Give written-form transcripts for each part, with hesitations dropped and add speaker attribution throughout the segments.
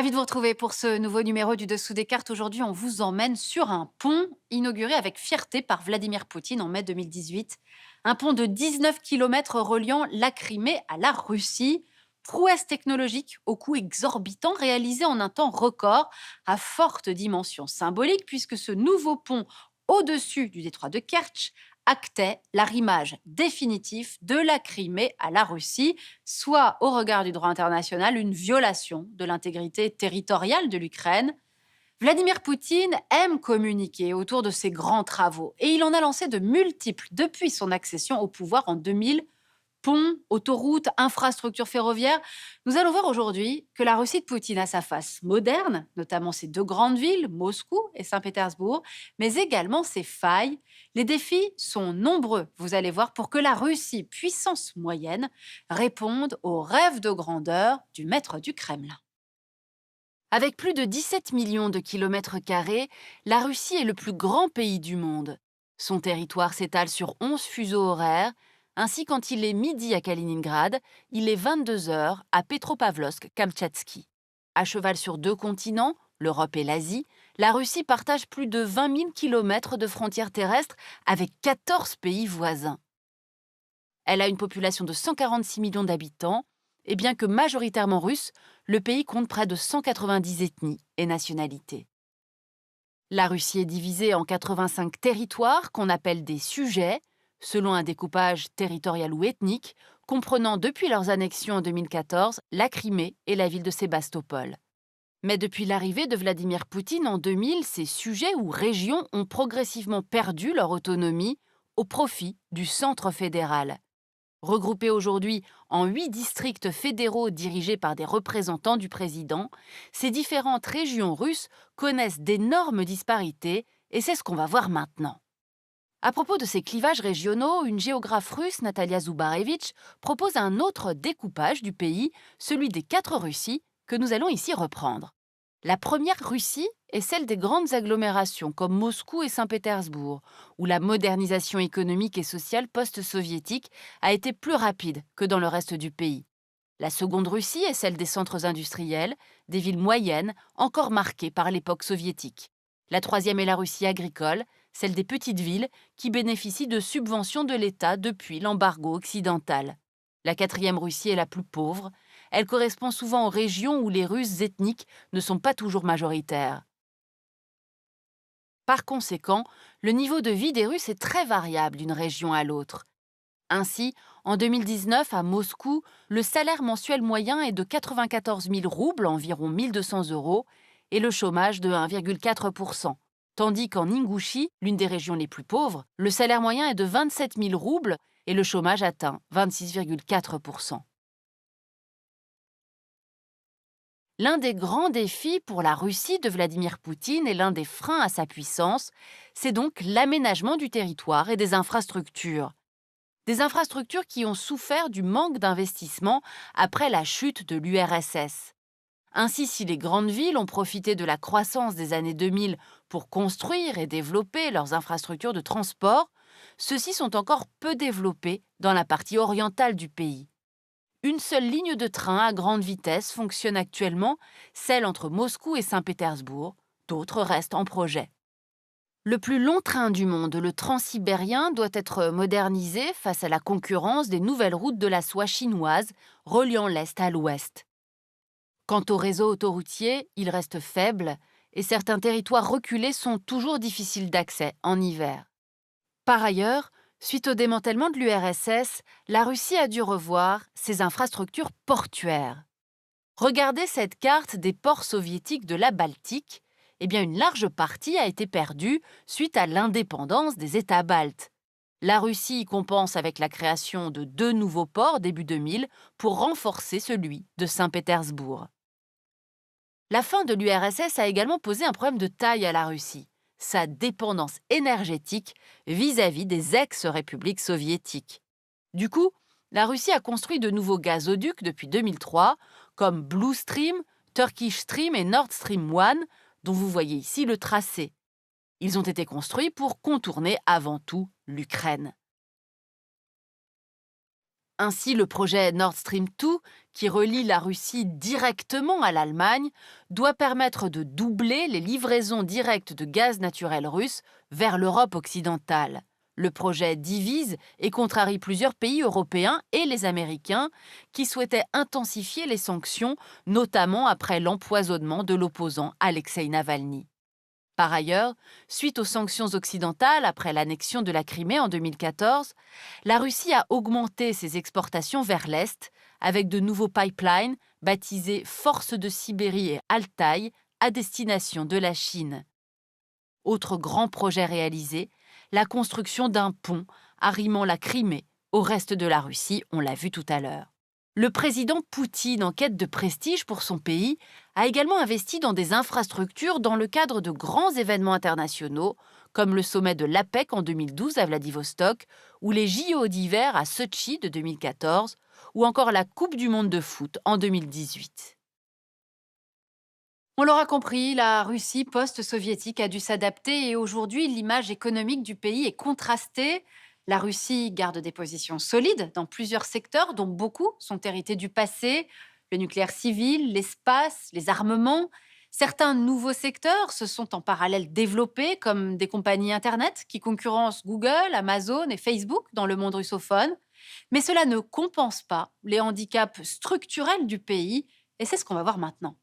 Speaker 1: Ravi de vous retrouver pour ce nouveau numéro du Dessous des cartes. Aujourd'hui, on vous emmène sur un pont inauguré avec fierté par Vladimir Poutine en mai 2018. Un pont de 19 kilomètres reliant la Crimée à la Russie. Prouesse technologique au coût exorbitant réalisé en un temps record à forte dimension symbolique puisque ce nouveau pont au-dessus du détroit de Kertch actait l'arrimage définitif de la Crimée à la Russie, soit au regard du droit international une violation de l'intégrité territoriale de l'Ukraine. Vladimir Poutine aime communiquer autour de ses grands travaux et il en a lancé de multiples depuis son accession au pouvoir en 2000. Ponts, autoroutes, infrastructures ferroviaires. Nous allons voir aujourd'hui que la Russie de Poutine a sa face moderne, notamment ses deux grandes villes, Moscou et Saint-Pétersbourg, mais également ses failles. Les défis sont nombreux, vous allez voir, pour que la Russie, puissance moyenne, réponde aux rêves de grandeur du maître du Kremlin. Avec plus de 17 millions de kilomètres carrés, la Russie est le plus grand pays du monde. Son territoire s'étale sur 11 fuseaux horaires. Ainsi, quand il est midi à Kaliningrad, il est 22 heures à Petropavlovsk-Kamtchatski. À cheval sur deux continents, l'Europe et l'Asie, la Russie partage plus de 20 000 kilomètres de frontières terrestres avec 14 pays voisins. Elle a une population de 146 millions d'habitants, et bien que majoritairement russe, le pays compte près de 190 ethnies et nationalités. La Russie est divisée en 85 territoires qu'on appelle des sujets, selon un découpage territorial ou ethnique, comprenant depuis leurs annexions en 2014 la Crimée et la ville de Sébastopol. Mais depuis l'arrivée de Vladimir Poutine en 2000, ces sujets ou régions ont progressivement perdu leur autonomie au profit du centre fédéral. Regroupés aujourd'hui en 8 districts fédéraux dirigés par des représentants du président, ces différentes régions russes connaissent d'énormes disparités et c'est ce qu'on va voir maintenant. À propos de ces clivages régionaux, une géographe russe, Natalia Zubarevitch, propose un autre découpage du pays, celui des 4 Russies, que nous allons ici reprendre. La première Russie est celle des grandes agglomérations comme Moscou et Saint-Pétersbourg, où la modernisation économique et sociale post-soviétique a été plus rapide que dans le reste du pays. La seconde Russie est celle des centres industriels, des villes moyennes, encore marquées par l'époque soviétique. La troisième est la Russie agricole, celle des petites villes qui bénéficient de subventions de l'État depuis l'embargo occidental. La quatrième Russie est la plus pauvre. Elle correspond souvent aux régions où les Russes ethniques ne sont pas toujours majoritaires. Par conséquent, le niveau de vie des Russes est très variable d'une région à l'autre. Ainsi, en 2019, à Moscou, le salaire mensuel moyen est de 94 000 roubles, environ 1 200 €, et le chômage de 1,4%. Tandis qu'en Ingouchie, l'une des régions les plus pauvres, le salaire moyen est de 27 000 roubles et le chômage atteint 26,4%. L'un des grands défis pour la Russie de Vladimir Poutine et l'un des freins à sa puissance, c'est donc l'aménagement du territoire et des infrastructures. Des infrastructures qui ont souffert du manque d'investissement après la chute de l'URSS. Ainsi, si les grandes villes ont profité de la croissance des années 2000 pour construire et développer leurs infrastructures de transport, ceux-ci sont encore peu développés dans la partie orientale du pays. Une seule ligne de train à grande vitesse fonctionne actuellement, celle entre Moscou et Saint-Pétersbourg. D'autres restent en projet. Le plus long train du monde, le transsibérien, doit être modernisé face à la concurrence des nouvelles routes de la soie chinoise reliant l'Est à l'Ouest. Quant au réseau autoroutier, il reste faible et certains territoires reculés sont toujours difficiles d'accès en hiver. Par ailleurs, suite au démantèlement de l'URSS, la Russie a dû revoir ses infrastructures portuaires. Regardez cette carte des ports soviétiques de la Baltique. Eh bien, une large partie a été perdue suite à l'indépendance des États baltes. La Russie compense avec la création de 2 nouveaux ports début 2000 pour renforcer celui de Saint-Pétersbourg. La fin de l'URSS a également posé un problème de taille à la Russie, sa dépendance énergétique vis-à-vis des ex-républiques soviétiques. Du coup, la Russie a construit de nouveaux gazoducs depuis 2003, comme Blue Stream, Turkish Stream et Nord Stream 1, dont vous voyez ici le tracé. Ils ont été construits pour contourner avant tout l'Ukraine.
Speaker 2: Ainsi, le projet Nord Stream 2, qui relie la Russie directement à l'Allemagne, doit permettre de doubler les livraisons directes de gaz naturel russe vers l'Europe occidentale. Le projet divise et contrarie plusieurs pays européens et les Américains qui souhaitaient intensifier les sanctions, notamment après l'empoisonnement de l'opposant Alexei Navalny. Par ailleurs, suite aux sanctions occidentales après l'annexion de la Crimée en 2014, la Russie a augmenté ses exportations vers l'Est avec de nouveaux pipelines baptisés Force de Sibérie et Altaï à destination de la Chine. Autre grand projet réalisé, la construction d'un pont arrimant la Crimée au reste de la Russie, on l'a vu tout à l'heure. Le président Poutine, en quête de prestige pour son pays, a également investi dans des infrastructures dans le cadre de grands événements internationaux, comme le sommet de l'APEC en 2012 à Vladivostok, ou les JO d'hiver à Sotchi de 2014, ou encore la Coupe du monde de foot en 2018.
Speaker 1: On l'aura compris, la Russie post-soviétique a dû s'adapter et aujourd'hui, l'image économique du pays est contrastée. La Russie garde des positions solides dans plusieurs secteurs, dont beaucoup sont hérités du passé, le nucléaire civil, l'espace, les armements. Certains nouveaux secteurs se sont en parallèle développés, comme des compagnies Internet qui concurrencent Google, Amazon et Facebook dans le monde russophone. Mais cela ne compense pas les handicaps structurels du pays, et c'est ce qu'on va voir maintenant.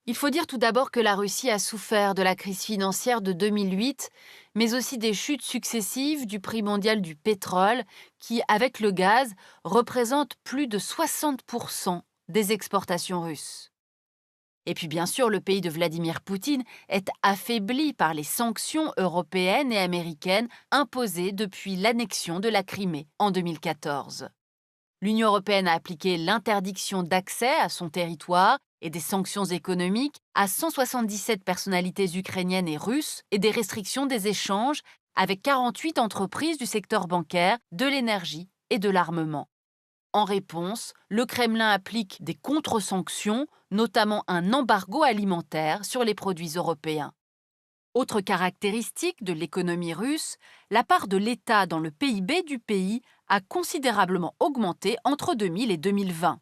Speaker 2: Il faut dire tout d'abord que la Russie a souffert de la crise financière de 2008, mais aussi des chutes successives du prix mondial du pétrole, qui, avec le gaz, représente plus de 60% des exportations russes. Et puis bien sûr, le pays de Vladimir Poutine est affaibli par les sanctions européennes et américaines imposées depuis l'annexion de la Crimée en 2014. L'Union européenne a appliqué l'interdiction d'accès à son territoire et des sanctions économiques à 177 personnalités ukrainiennes et russes et des restrictions des échanges avec 48 entreprises du secteur bancaire, de l'énergie et de l'armement. En réponse, le Kremlin applique des contre-sanctions, notamment un embargo alimentaire sur les produits européens. Autre caractéristique de l'économie russe, la part de l'État dans le PIB du pays a considérablement augmenté entre 2000 et 2020.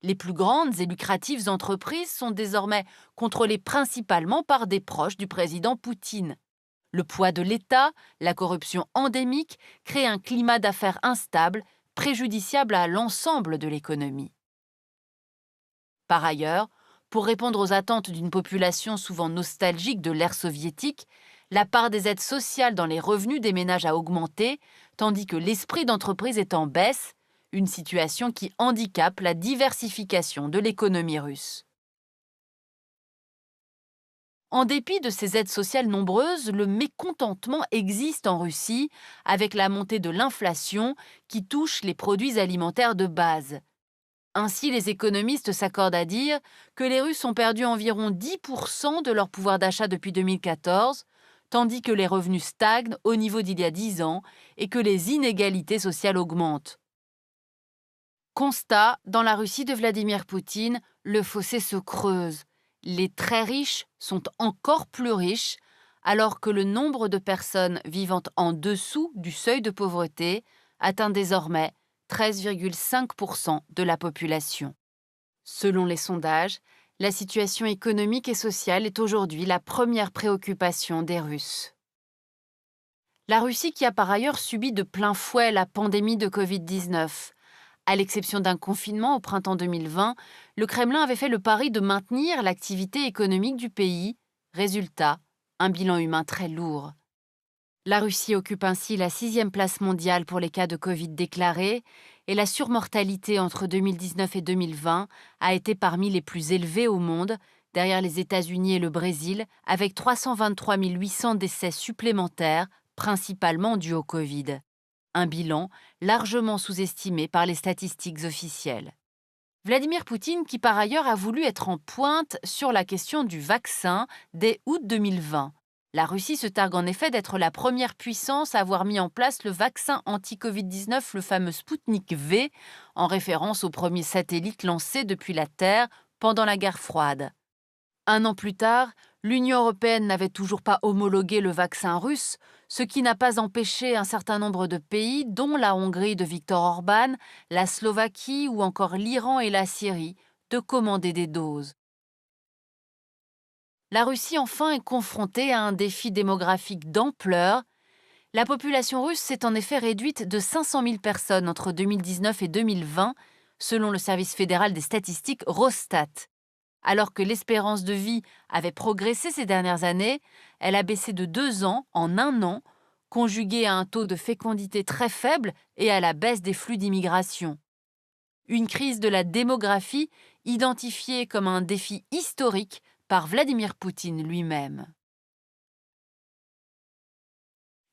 Speaker 2: Les plus grandes et lucratives entreprises sont désormais contrôlées principalement par des proches du président Poutine. Le poids de l'État, la corruption endémique, créent un climat d'affaires instable, préjudiciable à l'ensemble de l'économie. Par ailleurs, pour répondre aux attentes d'une population souvent nostalgique de l'ère soviétique, la part des aides sociales dans les revenus des ménages a augmenté, tandis que l'esprit d'entreprise est en baisse, une situation qui handicape la diversification de l'économie russe. En dépit de ces aides sociales nombreuses, le mécontentement existe en Russie avec la montée de l'inflation qui touche les produits alimentaires de base. Ainsi, les économistes s'accordent à dire que les Russes ont perdu environ 10% de leur pouvoir d'achat depuis 2014, tandis que les revenus stagnent au niveau d'il y a 10 ans et que les inégalités sociales augmentent. Constat, dans la Russie de Vladimir Poutine, le fossé se creuse. Les très riches sont encore plus riches, alors que le nombre de personnes vivant en dessous du seuil de pauvreté atteint désormais 13,5% de la population. Selon les sondages, la situation économique et sociale est aujourd'hui la première préoccupation des Russes. La Russie qui a par ailleurs subi de plein fouet la pandémie de Covid-19. À l'exception d'un confinement au printemps 2020, le Kremlin avait fait le pari de maintenir l'activité économique du pays. Résultat, un bilan humain très lourd. La Russie occupe ainsi la 6e place mondiale pour les cas de Covid déclarés et la surmortalité entre 2019 et 2020 a été parmi les plus élevées au monde, derrière les États-Unis et le Brésil, avec 323 800 décès supplémentaires, principalement dus au Covid. Un bilan largement sous-estimé par les statistiques officielles. Vladimir Poutine, qui par ailleurs a voulu être en pointe sur la question du vaccin dès août 2020. La Russie se targue en effet d'être la première puissance à avoir mis en place le vaccin anti-Covid-19, le fameux Sputnik V, en référence au premier satellite lancé depuis la Terre pendant la guerre froide. Un an plus tard, l'Union européenne n'avait toujours pas homologué le vaccin russe, ce qui n'a pas empêché un certain nombre de pays, dont la Hongrie de Viktor Orban, la Slovaquie ou encore l'Iran et la Syrie, de commander des doses. La Russie enfin est confrontée à un défi démographique d'ampleur. La population russe s'est en effet réduite de 500 000 personnes entre 2019 et 2020, selon le service fédéral des statistiques Rosstat. Alors que l'espérance de vie avait progressé ces dernières années, elle a baissé de 2 ans en un an, conjuguée à un taux de fécondité très faible et à la baisse des flux d'immigration. Une crise de la démographie identifiée comme un défi historique par Vladimir Poutine lui-même.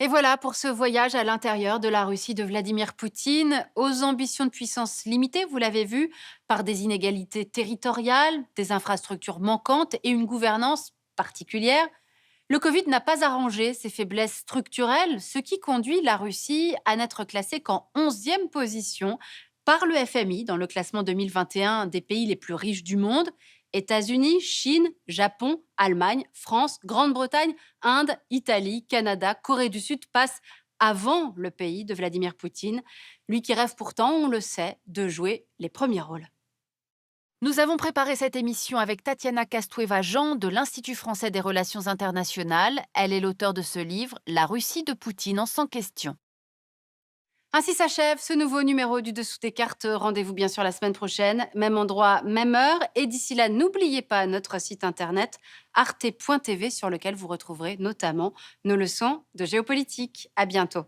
Speaker 1: Et voilà pour ce voyage à l'intérieur de la Russie de Vladimir Poutine, aux ambitions de puissance limitées, vous l'avez vu, par des inégalités territoriales, des infrastructures manquantes et une gouvernance particulière. Le Covid n'a pas arrangé ces faiblesses structurelles, ce qui conduit la Russie à n'être classée qu'en 11e position par le FMI dans le classement 2021 des pays les plus riches du monde. États-Unis, Chine, Japon, Allemagne, France, Grande-Bretagne, Inde, Italie, Canada, Corée du Sud passent avant le pays de Vladimir Poutine, lui qui rêve pourtant, on le sait, de jouer les premiers rôles.
Speaker 2: Nous avons préparé cette émission avec Tatiana Kastueva-Jean de l'Institut français des relations internationales. Elle est l'auteure de ce livre, La Russie de Poutine en 100 questions.
Speaker 1: Ainsi s'achève ce nouveau numéro du Dessous des cartes. Rendez-vous bien sûr la semaine prochaine, même endroit, même heure. Et d'ici là, n'oubliez pas notre site internet arte.tv sur lequel vous retrouverez notamment nos leçons de géopolitique. À bientôt.